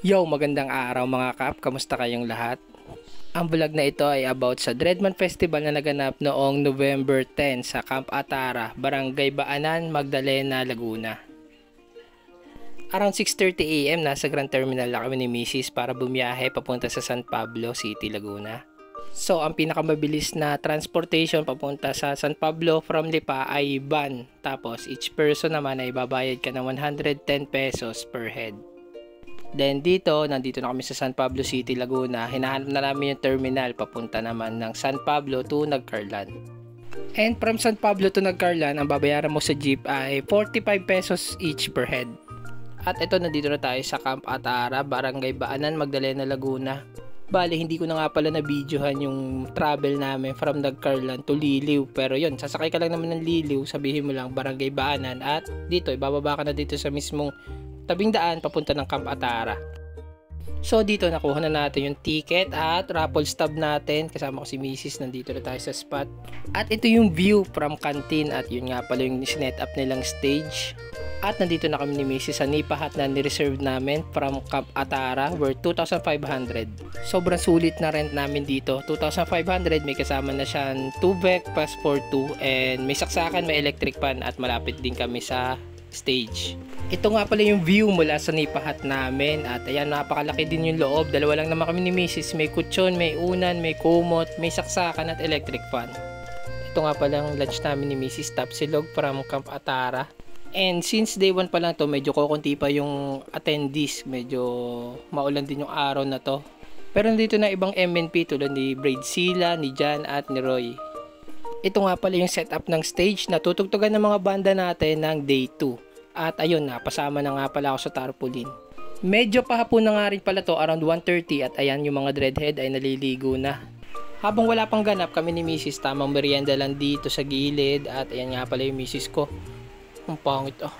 Yo, magandang araw mga kap, kamusta kayong lahat? Ang vlog na ito ay about sa Dreadman Festival na naganap noong November 10 sa Camp Atara, Barangay Baanan, Magdalena, Laguna. Around 6:30 AM nasa Grand Terminal na kami ni Mrs. para bumiyahe papunta sa San Pablo City, Laguna. So, ang pinakamabilis na transportation papunta sa San Pablo from Lipa ay van. Tapos, each person naman ay babayad ka ng 110 pesos per head. Then nandito na kami sa San Pablo City, Laguna. Hinahanap na namin yung terminal papunta naman ng San Pablo to Nagcarlan. And from San Pablo to Nagcarlan, ang babayaran mo sa jeep ay 45 pesos each per head. At ito, nandito na tayo sa Camp Atara, Barangay Baanan, Magdalena, Laguna. Bali, hindi ko na nga pala na-videohan yung travel namin from Nagcarlan to Liliw. Pero yun, sasakay ka lang naman ng Liliw, sabihin mo lang Barangay Baanan. At dito, ibababa ka na dito sa mismong tabing daan papunta ng Camp Atara. So dito nakuha na natin yung ticket at raffle stub natin. Kasama ko si Mrs. Nandito na tayo sa spot. At ito yung view from canteen. At yun nga pala yung sinet up nilang stage. At nandito na kami ni Mrs. sa nipa hut na nireserve namin from Camp Atara worth 2,500. Sobrang sulit na rent namin dito. 2,500, may kasama na siyang 2 breakfast for 2 and may saksakan, may electric fan at malapit din kami sa stage. Ito nga pala yung view mula sa nipa hut namin at ayan, napakalaki din yung loob. Dalawa lang naman kami ni Mrs. May kutsyon, may unan, may kumot, may saksakan at electric fan. Ito nga pala yung lunch namin ni Mrs. Tapsilog from Camp Atara. And since day 1 pa lang to, medyo kukunti pa yung attendees. Medyo maulan din yung araw na to. Pero nandito na ibang MNP tulad ni Braidsila, ni Jan at ni Roy. Ito nga pala yung setup ng stage na tutugtugan ng mga banda natin ng day 2. At ayun, napasama na nga pala ako sa tarpaulin. Medyo pahapon na nga rin pala to, around 1:30 at ayan yung mga dreadhead ay naliligo na. Habang wala pang ganap, kami ni Mrs. tamang merienda lang dito sa gilid at ayan nga pala yung Mrs. ko. Ang pangit oh.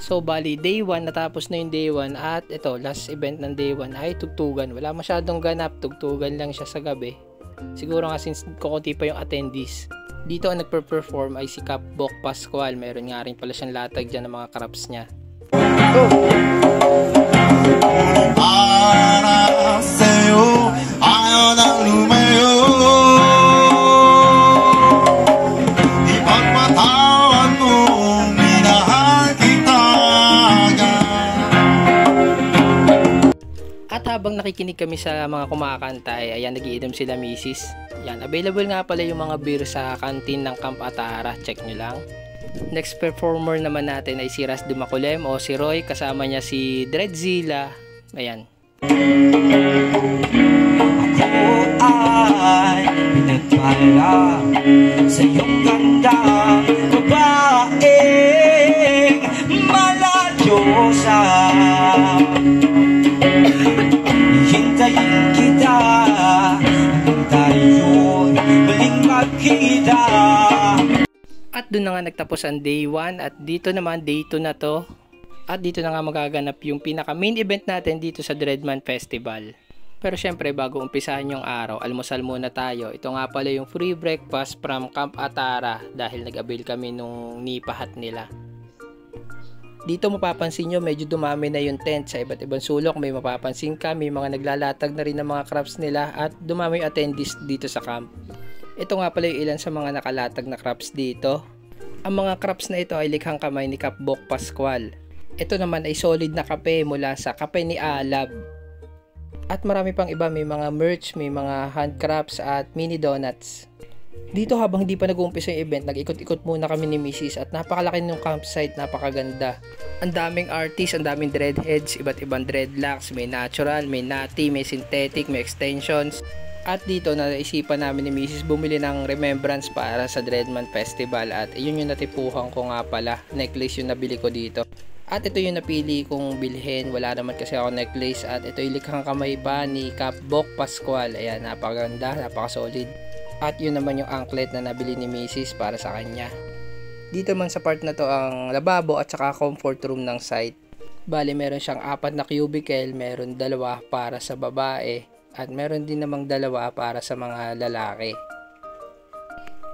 So bali day 1, natapos na yung day 1 at ito last event ng day 1 ay tugtugan. Wala masyadong ganap, tugtugan lang siya sa gabi. Siguro nga since kukunti pa yung attendees. Dito ang nagper-perform ay si Cap Bok Pascual. Meron nga rin pala siyang latag dyan ng mga craps niya. At habang nakikinig kami sa mga kumakanta ay ayan, nagiinom sila Mrs. Yan, available nga pala yung mga beer sa canteen ng Camp Atara. Check nyo lang. Next performer naman natin ay si Ras Dumaculem o si Roy. Kasama niya si Dreadzilla. Ayan. Ako ay pinagpala sa iyong ganda, babaeng maladyosa. Hintayin kita hanggang tayo'y muling magkita. At doon na nga nagtapos ang day 1 at dito naman day 2 na to. At dito na nga magaganap yung pinaka main event natin dito sa Dreadman Festival. Pero syempre bago umpisahan yung araw, almusal muna tayo. Ito nga pala yung free breakfast from Camp Atara dahil nag-avail kami nung nipa hut nila. Dito mapapansin nyo medyo dumami na yung tent sa iba't ibang sulok. May mapapansin ka, may mga naglalatag na rin ng mga crafts nila at dumami yung attendees dito sa camp. Ito nga pala yung ilan sa mga nakalatag na crafts dito. Ang mga crafts na ito ay likhang kamay ni Cap Bok Pascual. Ito naman ay solid na kape mula sa Kape ni Alab. At marami pang iba, may mga merch, may mga handcrafts at mini donuts. Dito habang hindi pa nag-uumpisa yung event, nag-ikot-ikot muna kami ni Mrs. at napakalaki ng campsite, napakaganda. Ang daming artists, ang daming dreadheads, iba't ibang dreadlocks, may natural, may natty, may synthetic, may extensions. At dito naisipan namin ni Mrs. bumili ng remembrance para sa Dreadman Festival at yun yung natipuhan ko nga pala, necklace yung nabili ko dito. At ito yung napili kong bilhin, wala naman kasi ako necklace at ito yung likhang kamay pa ni Cap Bok Pascual. Ayan, napakaganda, napakasolid. At yun naman yung anklet na nabili ni Mrs. para sa kanya. Dito man sa part na to ang lababo at saka comfort room ng site. Bali meron siyang 4 na cubicle, meron 2 para sa babae at meron din namang 2 para sa mga lalaki.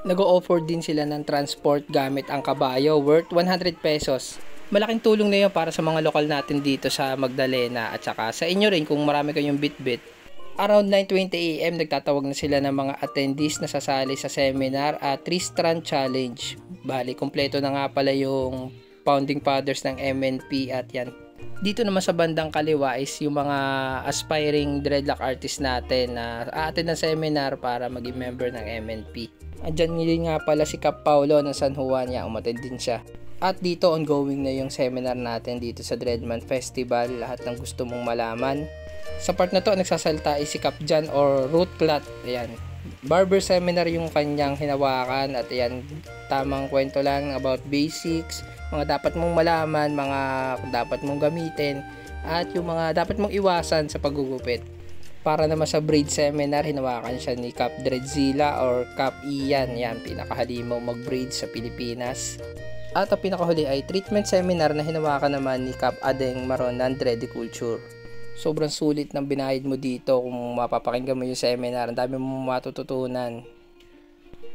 Nag-o-offer din sila ng transport gamit ang kabayo worth 100 pesos. Malaking tulong na yun para sa mga lokal natin dito sa Magdalena at saka sa inyo rin kung marami kayong bitbit. Around 9:20 AM nagtatawag na sila ng mga attendees na sasali sa seminar at 3-strand challenge. Bali, kompleto na nga pala yung founding fathers ng MNP at yan. Dito naman sa bandang kaliwa is yung mga aspiring dreadlock artist natin na aattend ng seminar para maging member ng MNP. Andyan nga pala si Cap Paulo ng San Juan, umattend din siya. At dito ongoing na yung seminar natin dito sa Dreadman Festival, lahat ng gusto mong malaman. Sa part na to nagsasalta ay si Cap Jan or Root Clot. Ayan, barber seminar yung kanyang hinawakan at ayan, tamang kwento lang about basics, mga dapat mong malaman, mga dapat mong gamitin at yung mga dapat mong iwasan sa paggugupit. Para naman sa braid seminar, hinawakan siya ni Cap Dreadzilla or Cap Ian. Yan, pinakahalimaw mag-braid sa Pilipinas. At ang pinakahuli ay treatment seminar na hinawakan naman ni Cap Adeng Maron ng Dreadiculture. Sobrang sulit ng binayad mo dito kung mapapakinggan mo yung seminar. Ang dami mo matututunan.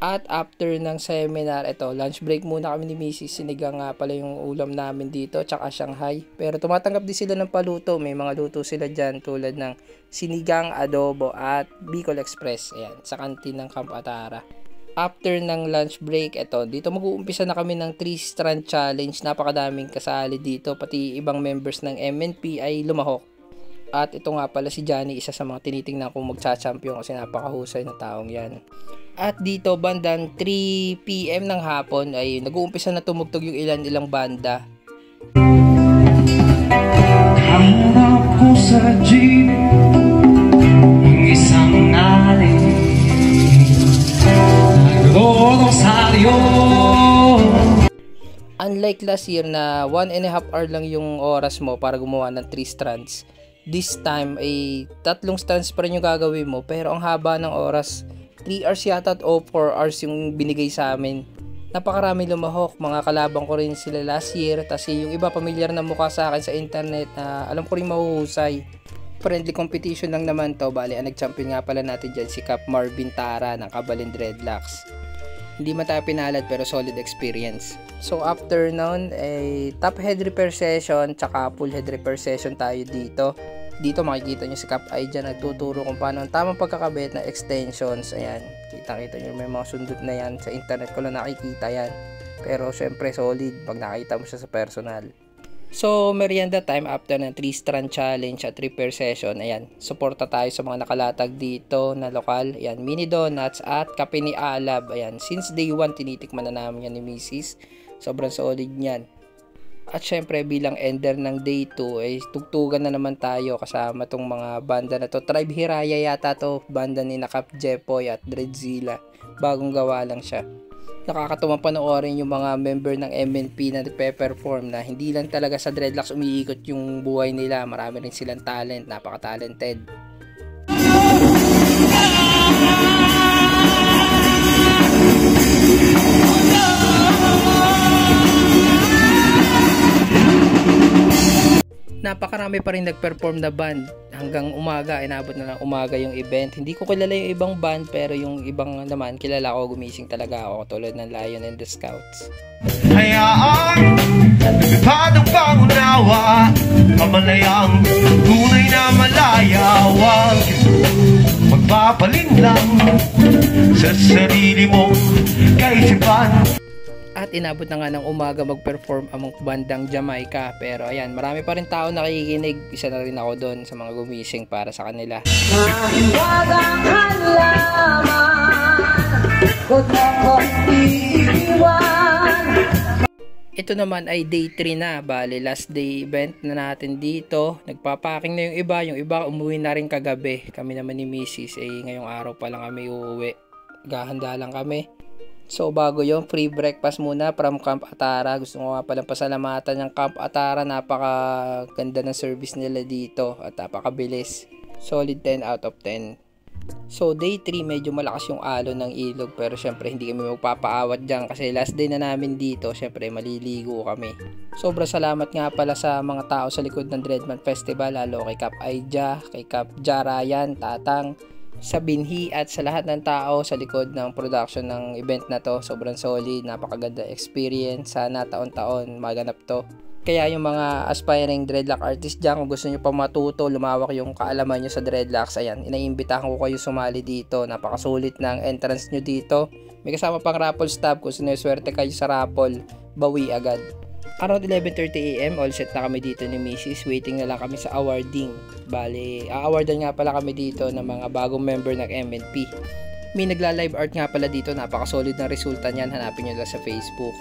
At after ng seminar, lunch break muna kami ni Mrs. Sinigang nga pala yung ulam namin dito, tsaka Shanghai. Pero tumatanggap din sila ng paluto. May mga luto sila dyan tulad ng sinigang, adobo at Bicol Express. Ayan, sa kantin ng Camp Atara. After ng lunch break, dito mag-uumpisa na kami ng 3-strand challenge. Napakadaming kasali dito, pati ibang members ng MNP ay lumahok. At ito nga pala si Johnny, isa sa mga tinitingnan kong magcha-champion kasi napakahusay na taong yan. At dito bandang 3 PM ng hapon ay nag-uumpisa na tumugtog yung ilang banda. Hanap ko sa jeep yung isang nali Rosaryo. Unlike last year na 1.5 hour lang yung oras mo para gumawa ng 3 strands, this time ay 3 strands pa rin yung gagawin mo pero ang haba ng oras, 3 hours yata o 4 hours yung binigay sa amin. Napakarami lumahok, mga kalabang ko rin sila last year, kasi yung iba pamilyar na mukha sa akin sa internet na alam ko rin mahuhusay. Friendly competition lang naman to, bali ang nag-champion nga pala natin dyan si Cap Marvin Tara ng Kabalin Dreadlocks. Hindi man tayo pinalad pero solid experience. So after noon ay top head repair session tsaka full head repair session tayo dito. Dito makikita nyo si Cap ay dyan nagtuturo kung paano ang tamang pagkakabit ng extensions. Ayan, kita nyo may mga sundot na yan. Sa internet ko lang nakikita yan. Pero syempre solid pag nakita mo siya sa personal. So merienda time after ng 3-strand challenge at repair session. Ayan, suporta tayo sa mga nakalatag dito na lokal. Ayan, mini donuts at kape ni Alab. Ayan, since day 1 tinitikman na namin yan ni Mrs. Sobrang solid niyan. At syempre bilang ender ng day 2 ay tugtugan na naman tayo kasama tong mga banda na to. Tribe Hiraya yata to, banda ni Cap Jepoy at Dreadzilla. Bagong gawa lang siya. Nakakatuwang panoorin yung mga member ng MNP na nagpe-perform na hindi lang talaga sa dreadlocks umiikot yung buhay nila. Marami rin silang talent, napaka-talented. Napakarami pa rin nag-perform na band hanggang umaga, inabot na lang umaga yung event. Hindi ko kilala yung ibang band pero yung ibang naman kilala ko, gumising talaga ako tulad ng Lion and the Scouts. Hayaan, lumipad ang pangunawa, kamalayang tunay na malaya, wag magpapalin lang sa sarili mong kaisipan. At inabot na nga ng umaga mag-perform ang bandang Jamaica. Pero ayan, marami pa rin tao nakikinig. Isa na rin ako doon sa mga gumising para sa kanila. Mahiwagang halaman, huwag mo kong iiwan. Ito naman ay day 3 na. Bale, last day event na natin dito. Nagpapacking na yung iba. Yung iba umuwi na rin kagabi. Kami naman ni Mrs. ngayong araw pa lang kami uuwi. Gahanda lang kami. So bago yung free breakfast muna from Camp Atara. Gusto ko nga palang pasalamatan ng Camp Atara. Napakaganda ng service nila dito at napakabilis. Solid 10 out of 10. So day 3 medyo malakas yung alon ng ilog, pero syempre hindi kami magpapaawat dyan kasi last day na namin dito. Syempre maliligo kami. Sobrang salamat nga pala sa mga tao sa likod ng Dreadman Festival, lalo kay Cap Aija, kay Cap Jarayan, Tatang, sa Binhi at sa lahat ng tao sa likod ng production ng event na to. Sobrang solid, napakaganda experience. Sana taon-taon maganap to. Kaya yung mga aspiring dreadlock artist dyan, kung gusto nyo pa matuto, lumawak yung kaalaman nyo sa dreadlocks, ayan, inaimbitahan ko kayo sumali dito. Napakasulit ng entrance nyo dito. May kasama pang raffle stub, kung sinuswerte kayo sa raffle, bawi agad. Around 11:30 AM, all set na kami dito ni Mrs. Waiting na lang kami sa awarding. Bale, a-awardan nga pala kami dito ng mga bagong member ng MNP. May nagla-live art nga pala dito, napakasolid na resulta niyan, hanapin nyo lang sa Facebook.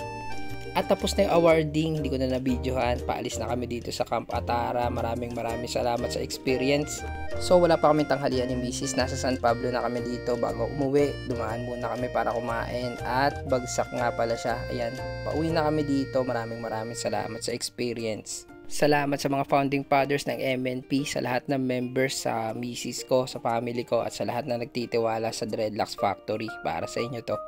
At tapos na yung awarding, hindi ko na na-videohan, paalis na kami dito sa Camp Atara. Maraming salamat sa experience. So wala pa kami tanghalian ni Mrs. Nasa San Pablo na kami dito bago umuwi. Dumaan muna kami para kumain at bagsak nga pala siya. Ayan, pauwi na kami dito. Maraming salamat sa experience. Salamat sa mga founding fathers ng MNP, sa lahat ng members, sa misis ko, sa family ko, at sa lahat na nagtitiwala sa Dreadlocks Factory. Para sa inyo to.